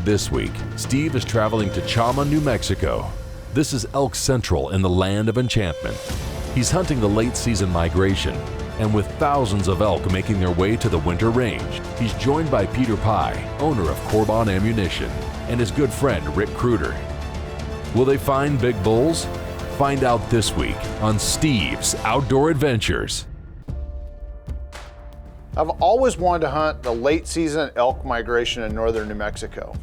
This week, Steve is traveling to Chama, New Mexico. This is Elk Central in the land of enchantment. He's hunting the late season migration, and with thousands of elk making their way to the winter range, he's joined by Peter Pye, owner of Corbon Ammunition, and his good friend Rick Kruder. Will they find big bulls? Find out this week on Steve's Outdoor Adventures. I've always wanted to hunt the late season elk migration in northern New Mexico.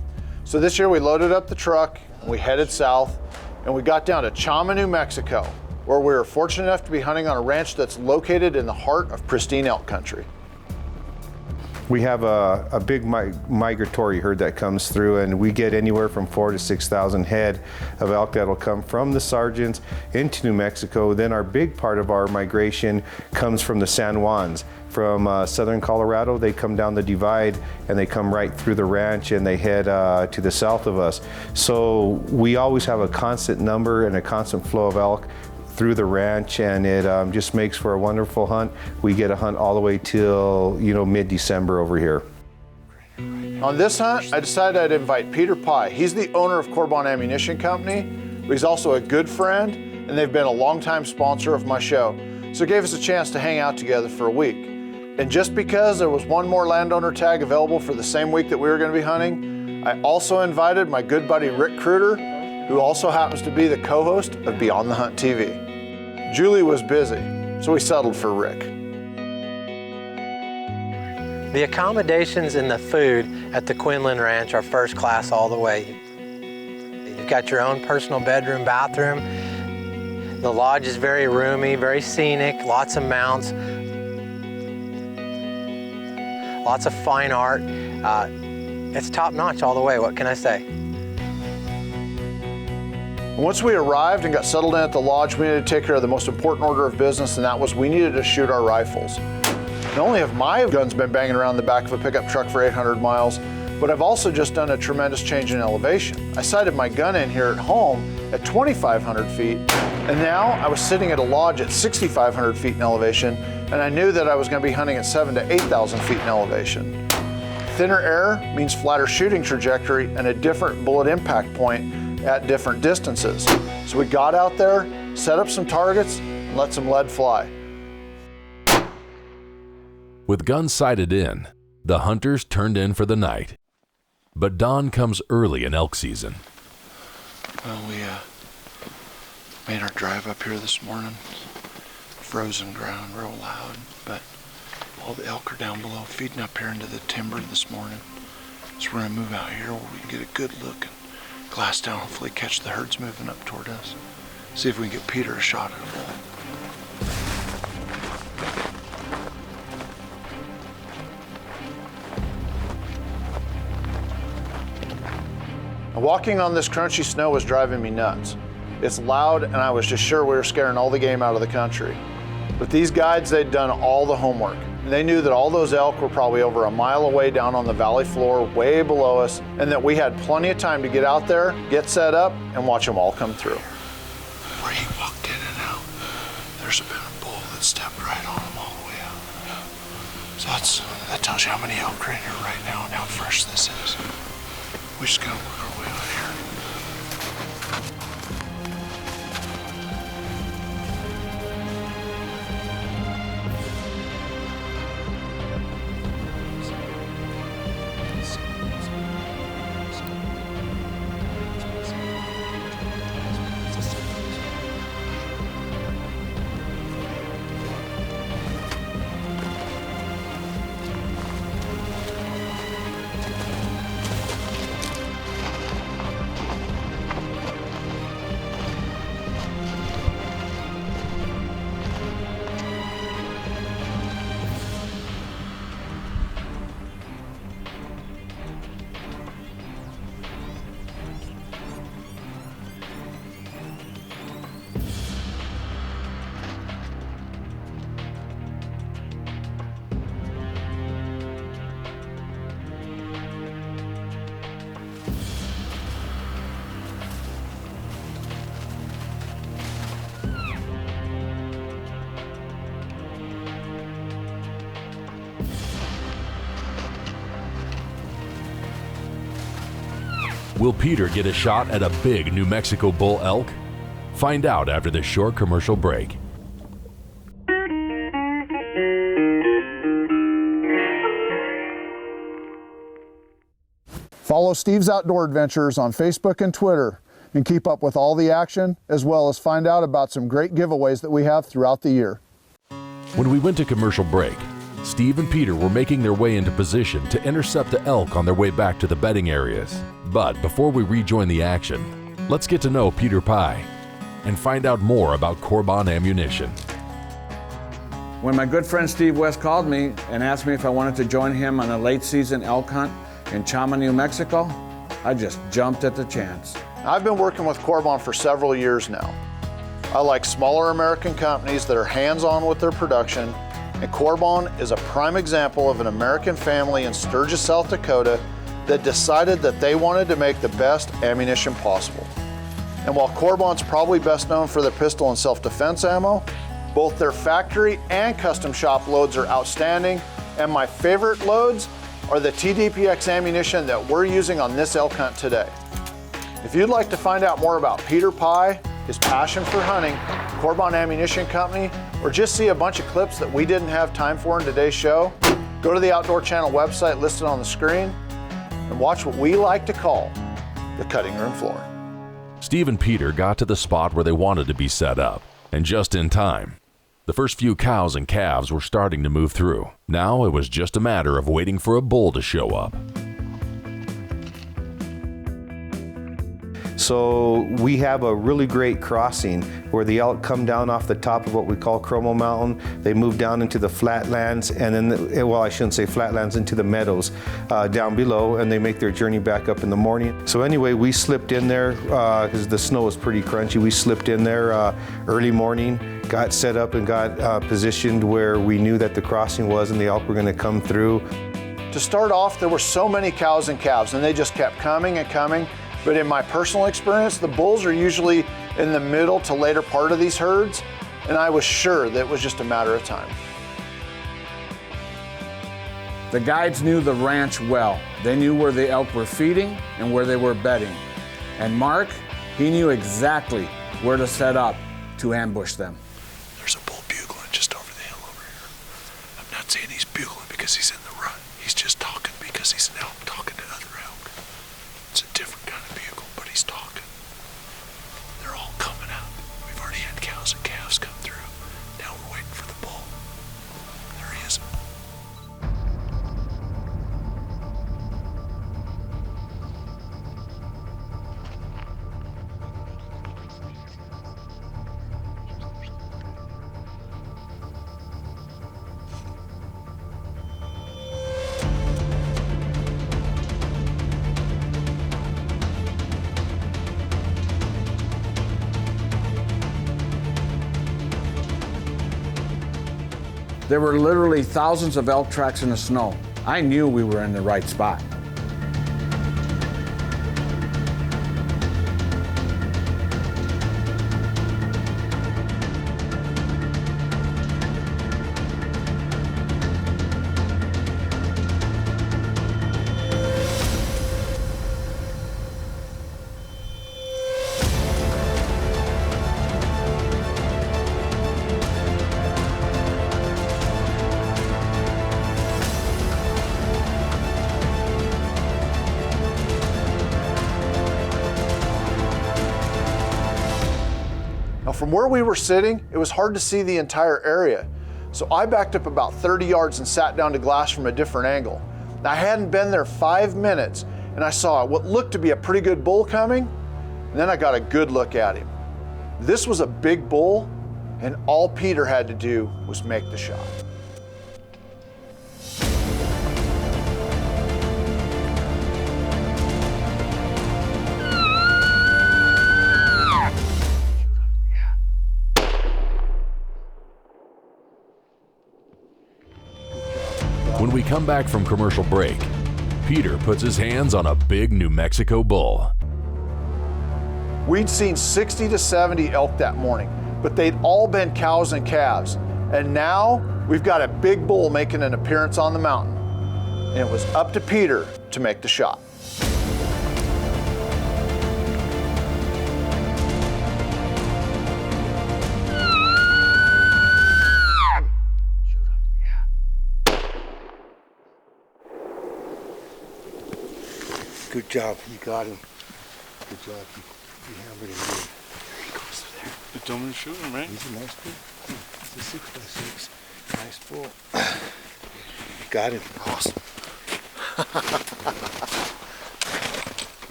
So this year we loaded up the truck and we headed south, and we got down to Chama, New Mexico, where we were fortunate enough to be hunting on a ranch that's located in the heart of pristine elk country. We have a big migratory herd that comes through, and we get anywhere from 4,000 to 6,000 head of elk that will come from the Sargents into New Mexico. Then our big part of our migration comes from the San Juans. From southern Colorado, they come down the divide and they come right through the ranch and they head to the south of us. So we always have a constant number and a constant flow of elk through the ranch, and it just makes for a wonderful hunt. We get a hunt all the way till mid-December over here. On this hunt, I decided I'd invite Peter Pye. He's the owner of Corbon Ammunition Company, but he's also a good friend, and they've been a longtime sponsor of my show. So it gave us a chance to hang out together for a week. And just because there was one more landowner tag available for the same week that we were going to be hunting, I also invited my good buddy Rick Kruder, who also happens to be the co-host of Beyond the Hunt TV. Julie was busy, so we settled for Rick. The accommodations and the food at the Quinlan Ranch are first class all the way. You've got your own personal bedroom, bathroom. The lodge is very roomy, very scenic, lots of mounts, lots of fine art. It's top notch all the way, what can I say? Once we arrived and got settled in at the lodge, we needed to take care of the most important order of business, and that was we needed to shoot our rifles. Not only have my guns been banging around the back of a pickup truck for 800 miles, but I've also just done a tremendous change in elevation. I sighted my gun in here at home at 2,500 feet, and now I was sitting at a lodge at 6,500 feet in elevation, and I knew that I was going to be hunting at 7,000 to 8,000 feet in elevation. Thinner air means flatter shooting trajectory and a different bullet impact point at different distances. So we got out there, set up some targets, and let some lead fly. With guns sighted in, the hunters turned in for the night. But dawn comes early in elk season. Well, we made our drive up here this morning. Frozen ground, real loud, but all the elk are down below feeding up here into the timber this morning. So we're gonna move out here where we can get a good look and glass down, hopefully catch the herds moving up toward us. See if we can get Peter a shot at a bull. Walking on this crunchy snow was driving me nuts. It's loud, and I was just sure we were scaring all the game out of the country. With these guides, they'd done all the homework. They knew that all those elk were probably over a mile away down on the valley floor, way below us, and that we had plenty of time to get out there, get set up, and watch them all come through. Where he walked in and out, there's been a bull that stepped right on him all the way out. So that tells you how many elk are in here right now and how fresh this is. We just gotta work our way out here. Will Peter get a shot at a big New Mexico bull elk? Find out after this short commercial break. Follow Steve's Outdoor Adventures on Facebook and Twitter and keep up with all the action, as well as find out about some great giveaways that we have throughout the year. When we went to commercial break, Steve and Peter were making their way into position to intercept the elk on their way back to the bedding areas. But before we rejoin the action, let's get to know Peter Pye and find out more about Corbon Ammunition. When my good friend Steve West called me and asked me if I wanted to join him on a late season elk hunt in Chama, New Mexico, I just jumped at the chance. I've been working with Corbon for several years now. I like smaller American companies that are hands-on with their production, and Corbon is a prime example of an American family in Sturgis, South Dakota that decided that they wanted to make the best ammunition possible. And while Corbon's probably best known for their pistol and self-defense ammo, both their factory and custom shop loads are outstanding, and my favorite loads are the TDPX ammunition that we're using on this elk hunt today. If you'd like to find out more about Peter Pye, his passion for hunting, Corbon Ammunition Company, or just see a bunch of clips that we didn't have time for in today's show, go to the Outdoor Channel website listed on the screen and watch what we like to call the cutting room floor. Steve and Peter got to the spot where they wanted to be set up, and just in time. The first few cows and calves were starting to move through. Now it was just a matter of waiting for a bull to show up. So we have a really great crossing where the elk come down off the top of what we call Chromo Mountain. They move down into the flatlands, and then, well, I shouldn't say flatlands, into the meadows down below, and they make their journey back up in the morning. So anyway, we slipped in there because the snow was pretty crunchy. We slipped in there early morning, got set up and got positioned where we knew that the crossing was and the elk were going to come through. To start off, there were so many cows and calves, and they just kept coming and coming. But in my personal experience, the bulls are usually in the middle to later part of these herds, and I was sure that it was just a matter of time. The guides knew the ranch well. They knew where the elk were feeding and where they were bedding. And Mark, he knew exactly where to set up to ambush them. There's a bull bugling just over the hill over here. I'm not saying he's bugling because he's in the rut. He's just talking because he's an elk talking to other elk. It's a different kind of bugle, but he's talking. They're all coming out. We've already had cows and calves come through. Now we're waiting for the bull. There he is. There were literally thousands of elk tracks in the snow. I knew we were in the right spot. Now, from where we were sitting, it was hard to see the entire area. So I backed up about 30 yards and sat down to glass from a different angle. Now, I hadn't been there 5 minutes, and I saw what looked to be a pretty good bull coming, and then I got a good look at him. This was a big bull, and all Peter had to do was make the shot. When we come back from commercial break, Peter puts his hands on a big New Mexico bull. We'd seen 60 to 70 elk that morning, but they'd all been cows and calves. And now we've got a big bull making an appearance on the mountain. And it was up to Peter to make the shot. Good job. You got him. Good job. You hammered him good. There he goes there. You told me to shoot him, right? He's a nice bull. He's a 6x6. Nice bull. You got him. Awesome.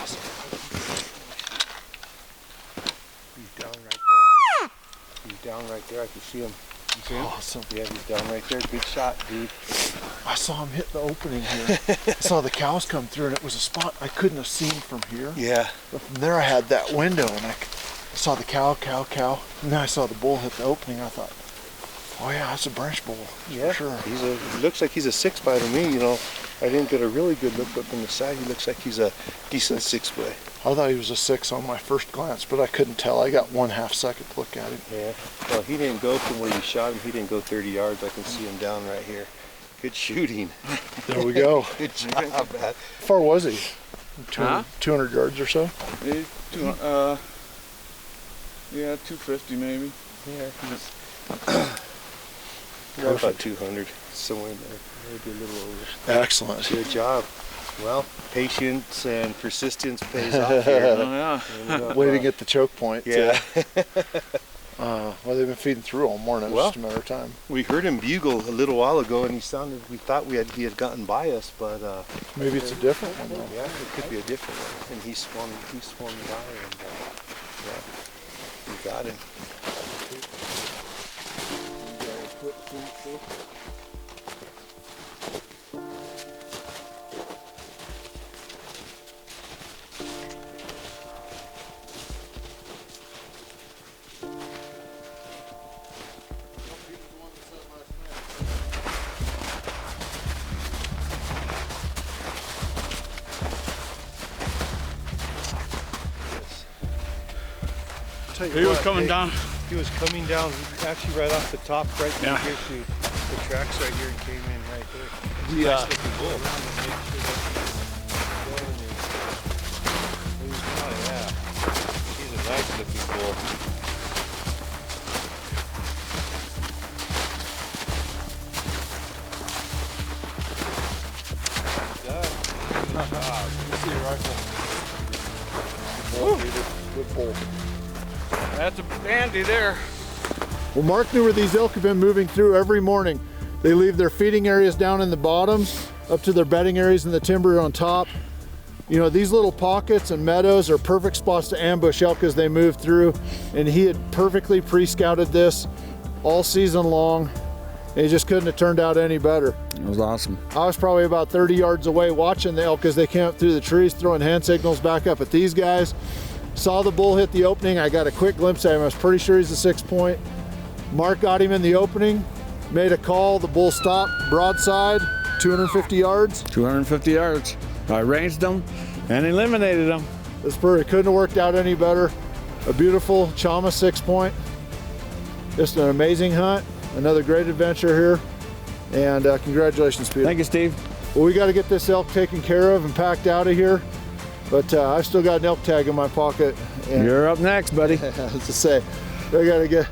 Awesome. He's down right there. He's down right there. I can see him. You see him? Awesome. Yeah, he's down right there. Good shot, dude. I saw him hit the opening here. I saw the cows come through, and it was a spot I couldn't have seen from here. Yeah. But from there, I had that window, and I saw the cow, and then I saw the bull hit the opening. I thought, oh yeah, that's a branch bull. Yeah, for sure. He looks like he's a 6-by to me. You know, I didn't get a really good look up from the side. He looks like he's a decent 6-by. I thought he was a 6 on my first glance, but I couldn't tell. I got 1/2 second to look at him. Yeah. Well, he didn't go from where you shot him. He didn't go 30 yards. I can see him down right here. Good shooting. There we go. Good job, man. How far was he? 200 yards or so? Yeah, 250 maybe. Yeah. About 200, somewhere in there. Maybe a little over. Excellent. Good job. Well, patience and persistence pays off here. Oh, yeah. Waiting at the choke point. Yeah. Well, they've been feeding through all morning. Well, It's just a matter of time. We heard him bugle a little while ago, and we thought he had gotten by us, but Maybe it's a different one though. yeah, it could be a different one. And he swung by, and yeah, we got him. He was coming down. He was coming down actually right off the top, right Yeah. here to the tracks right here, and came in right there. Yeah. Nice looking bull. Yeah. He's a nice looking bull. See your rifle. Good bull. That's a dandy there. Well, Mark knew where these elk have been moving through every morning. They leave their feeding areas down in the bottoms, up to their bedding areas in the timber on top. You know, these little pockets and meadows are perfect spots to ambush elk as they move through. And he had perfectly pre-scouted this all season long. And it just couldn't have turned out any better. It was awesome. I was probably about 30 yards away watching the elk as they came up through the trees, throwing hand signals back up at these guys. Saw the bull hit the opening. I got a quick glimpse of him. I was pretty sure he's a 6-point. Mark got him in the opening, made a call. The bull stopped, broadside, 250 yards. 250 yards. I ranged them and eliminated them. This bird couldn't have worked out any better. A beautiful Chama 6-point. Just an amazing hunt. Another great adventure here. And congratulations, Peter. Thank you, Steve. Well, we got to get this elk taken care of and packed out of here. But I've still got an elk tag in my pocket. And You're up next, buddy. as to say, I got to get.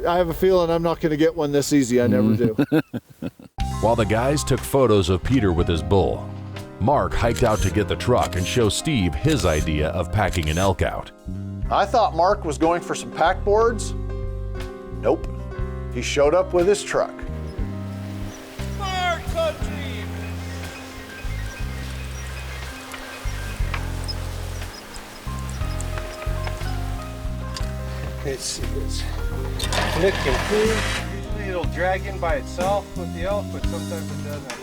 I have a feeling I'm not going to get one this easy. I never do. While the guys took photos of Peter with his bull, Mark hiked out to get the truck and show Steve his idea of packing an elk out. I thought Mark was going for some pack boards. Nope. He showed up with his truck. Mark Country! It's looking cool. Usually it'll drag in by itself with the elk, but sometimes it doesn't.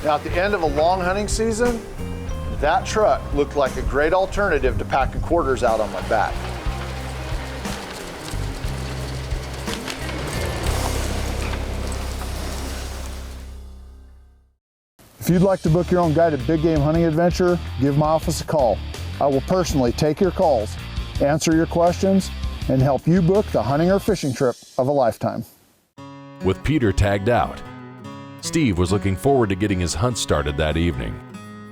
Now, at the end of a long hunting season, that truck looked like a great alternative to packing quarters out on my back. If you'd like to book your own guided big game hunting adventure, give my office a call. I will personally take your calls, answer your questions, and help you book the hunting or fishing trip of a lifetime. With Peter tagged out, Steve was looking forward to getting his hunt started that evening.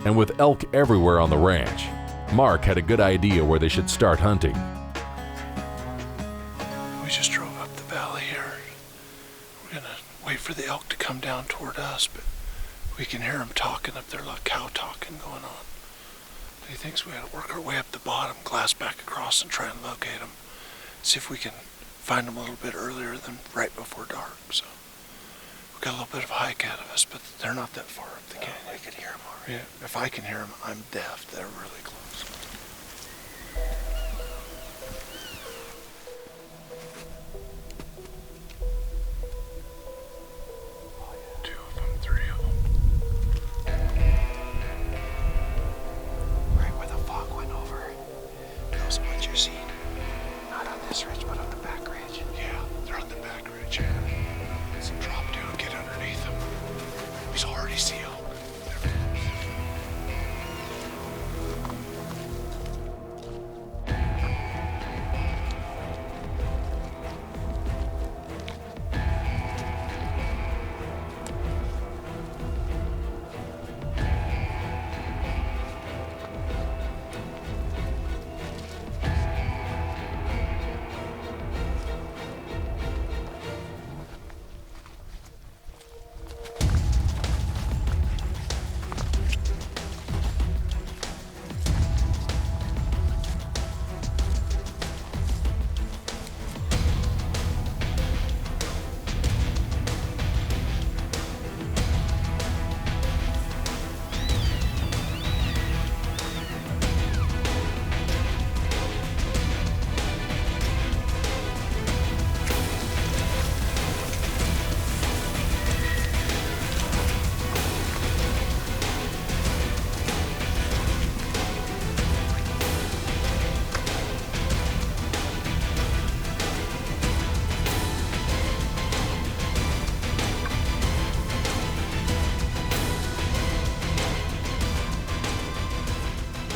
And with elk everywhere on the ranch, Mark had a good idea where they should start hunting. We just drove up the valley here. wait for the elk to come down toward us, but we can hear them talking up there, like cow talking going on. He thinks we ought to work our way up the bottom, glass back across, and try and locate them. See if we can find them a little bit earlier than right before dark. So we've got a little bit of a hike ahead of us, but they're not that far up the canyon. We could hear them already. Yeah, if I can hear them, I'm deaf. They're really close.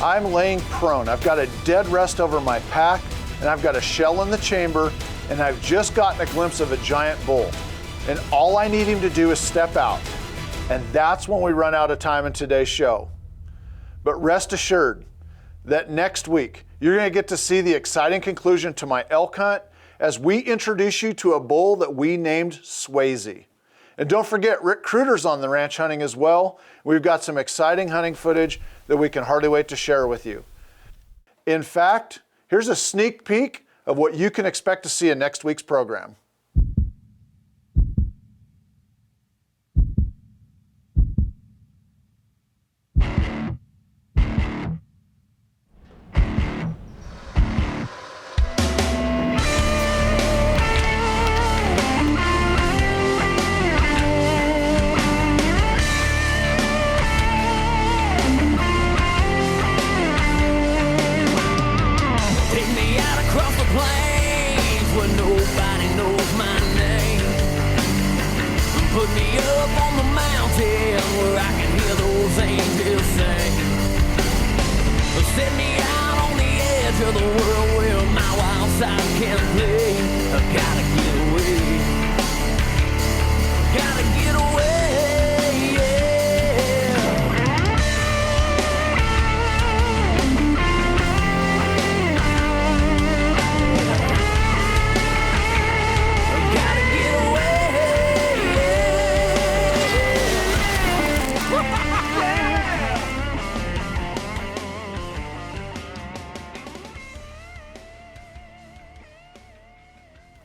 I'm laying prone. I've got a dead rest over my pack, and I've got a shell in the chamber, and I've just gotten a glimpse of a giant bull. And all I need him to do is step out. And that's when we run out of time in today's show. But rest assured that next week, you're gonna get to see the exciting conclusion to my elk hunt as we introduce you to a bull that we named Swayze. And don't forget, Rick Kruder's on the ranch hunting as well. We've got some exciting hunting footage that we can hardly wait to share with you. In fact, here's a sneak peek of what you can expect to see in next week's program. Put me up on the mountain where I can hear those angels sing. Set me out on the edge of the world where my wild side can play. I gotta get away. Gotta get away, yeah. Gotta get away.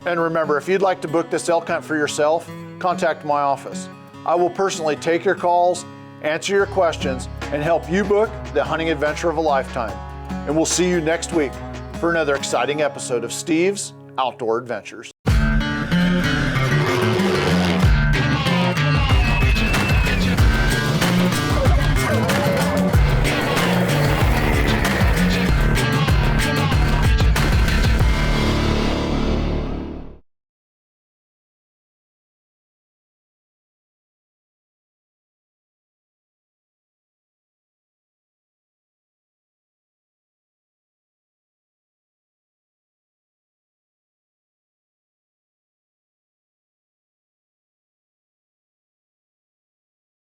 And remember, if you'd like to book this elk hunt for yourself, contact my office. I will personally take your calls, answer your questions, and help you book the hunting adventure of a lifetime. And we'll see you next week for another exciting episode of Steve's Outdoor Adventures.